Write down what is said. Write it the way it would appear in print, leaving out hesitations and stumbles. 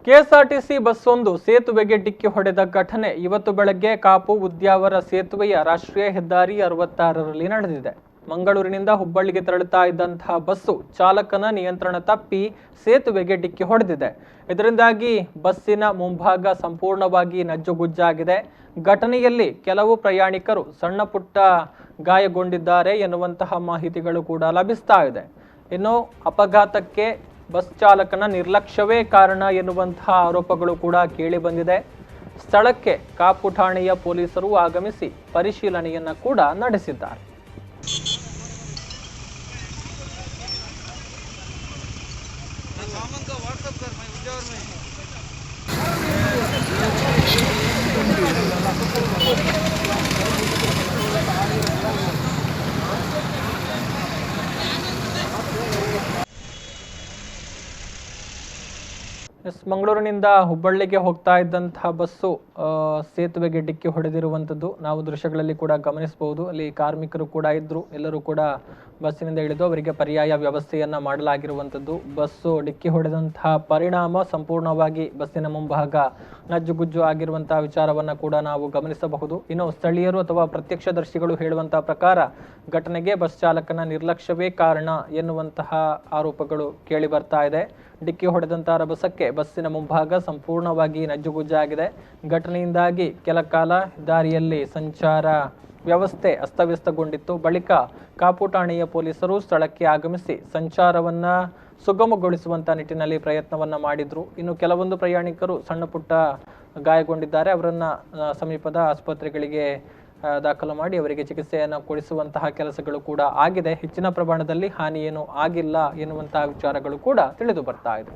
KSRTC ಬಸ್ಸೊಂದು ಸೇತುವೆಗೆ ಡಿಕ್ಕಿ ಹೊಡೆದ ಘಟನೆ ಇವತ್ತು ಬೆಳಗ್ಗೆ ಕಾಪು ಉದ್ಯಾವರ ಸೇತುವೆಯ ರಾಷ್ಟ್ರೀಯ ಹೆದ್ದಾರಿ 66ರಲ್ಲಿ ನಡೆದಿದೆ. ಮಂಗಳೂರಿನಿಂದ ಹುಬ್ಬಳ್ಳಿಗೆ ತೆರಳುತ್ತಾ ಇದ್ದಂತಹ ಬಸ್ಸು ಚಾಲಕನ ನಿಯಂತ್ರಣ ತಪ್ಪಿ ಸೇತುವೆಗೆ ಡಿಕ್ಕಿ ಹೊಡೆದಿದೆ. ಇದರಿಂದಾಗಿ ಬಸ್ಸಿನ ಮುಂಭಾಗ ಸಂಪೂರ್ಣವಾಗಿ ನಜ್ಜುಗುಜ್ಜಾಗಿದೆ. ಘಟನೆಯಲ್ಲಿ ಕೆಲವು ಪ್ರಯಾಣಿಕರು ಸಣ್ಣ ಪುಟ್ಟ ಗಾಯಗೊಂಡಿದ್ದಾರೆ ಎನ್ನುವಂತಹ ಮಾಹಿತಿಗಳು ಕೂಡ ಲಭಿಸ್ತಾ ಇದೆ. ಇನ್ನು ಅಪಘಾತಕ್ಕೆ ಬಸ್ ಚಾಲಕನ ನಿರ್ಲಕ್ಷ್ಯವೇ ಕಾರಣ ಎನ್ನುವಂತಹ ಆರೋಪಗಳು ಕೂಡ ಕೇಳಿ ಬಂದಿದೆ. ಸ್ಥಳಕ್ಕೆ ಕಾಪು ಠಾಣೆಯ ಪೊಲೀಸರು ಆಗಮಿಸಿ ಪರಿಶೀಲನೆಯನ್ನ ಕೂಡ ನಡೆಸಿದ್ದಾರೆ. ಮಂಗಳೂರಿನಿಂದ ಹುಬ್ಬಳ್ಳಿಗೆ ಹೋಗ್ತಾ ಇದ್ದಂತಹ ಬಸ್ಸು ಸೇತುವೆಗೆ ಡಿಕ್ಕಿ ಹೊಡೆದಿರುವಂಥದ್ದು ನಾವು ದೃಶ್ಯಗಳಲ್ಲಿ ಕೂಡ ಗಮನಿಸಬಹುದು. ಅಲ್ಲಿ ಕಾರ್ಮಿಕರು ಕೂಡ ಇದ್ರು, ಎಲ್ಲರೂ ಕೂಡ ಬಸ್ಸಿನಿಂದ ಇಳಿದು ಅವರಿಗೆ ಪರ್ಯಾಯ ವ್ಯವಸ್ಥೆಯನ್ನ ಮಾಡಲಾಗಿರುವಂಥದ್ದು. ಬಸ್ಸು ಡಿಕ್ಕಿ ಹೊಡೆದಂತಹ ಪರಿಣಾಮ ಸಂಪೂರ್ಣವಾಗಿ ಬಸ್ಸಿನ ಮುಂಭಾಗ ನಜ್ಜುಗುಜ್ಜು ಆಗಿರುವಂತಹ ವಿಚಾರವನ್ನ ಕೂಡ ನಾವು ಗಮನಿಸಬಹುದು. ಇನ್ನು ಸ್ಥಳೀಯರು ಅಥವಾ ಪ್ರತ್ಯಕ್ಷದರ್ಶಿಗಳು ಹೇಳುವಂತಹ ಪ್ರಕಾರ ಘಟನೆಗೆ ಬಸ್ ಚಾಲಕನ ನಿರ್ಲಕ್ಷ್ಯವೇ ಕಾರಣ ಎನ್ನುವಂತಹ ಆರೋಪಗಳು ಕೇಳಿ ಬರ್ತಾ ಇದೆ. ಡಿಕ್ಕಿ ಹೊಡೆದಂತಹ ರಭಸಕ್ಕೆ ಬಸ್ಸಿನ ಮುಂಭಾಗ ಸಂಪೂರ್ಣವಾಗಿ ನಜ್ಜುಗುಜ್ಜಾಗಿದೆ. ಘಟನೆಯಿಂದಾಗಿ ಕೆಲ ಕಾಲ ದಾರಿಯಲ್ಲಿ ಸಂಚಾರ ವ್ಯವಸ್ಥೆ ಅಸ್ತವ್ಯಸ್ತಗೊಂಡಿತ್ತು. ಬಳಿಕ ಕಾಪು ಠಾಣೆಯ ಪೊಲೀಸರು ಸ್ಥಳಕ್ಕೆ ಆಗಮಿಸಿ ಸಂಚಾರವನ್ನ ಸುಗಮಗೊಳಿಸುವಂತ ನಿಟ್ಟಿನಲ್ಲಿ ಪ್ರಯತ್ನವನ್ನ ಮಾಡಿದ್ರು. ಇನ್ನು ಕೆಲವೊಂದು ಪ್ರಯಾಣಿಕರು ಸಣ್ಣ ಪುಟ್ಟ ಗಾಯಗೊಂಡಿದ್ದಾರೆ. ಅವರನ್ನ ಸಮೀಪದ ಆಸ್ಪತ್ರೆಗಳಿಗೆ ದಾಖಲು ಮಾಡಿ ಅವರಿಗೆ ಚಿಕಿತ್ಸೆಯನ್ನು ಕೊಡಿಸುವಂತಹ ಕೆಲಸಗಳು ಕೂಡ ಆಗಿದೆ. ಹೆಚ್ಚಿನ ಪ್ರಮಾಣದಲ್ಲಿ ಹಾನಿ ಏನು ಆಗಿಲ್ಲ ಎನ್ನುವಂತಹ ವಿಚಾರಗಳು ಕೂಡ ತಿಳಿದು ಬರ್ತಾ ಇದೆ.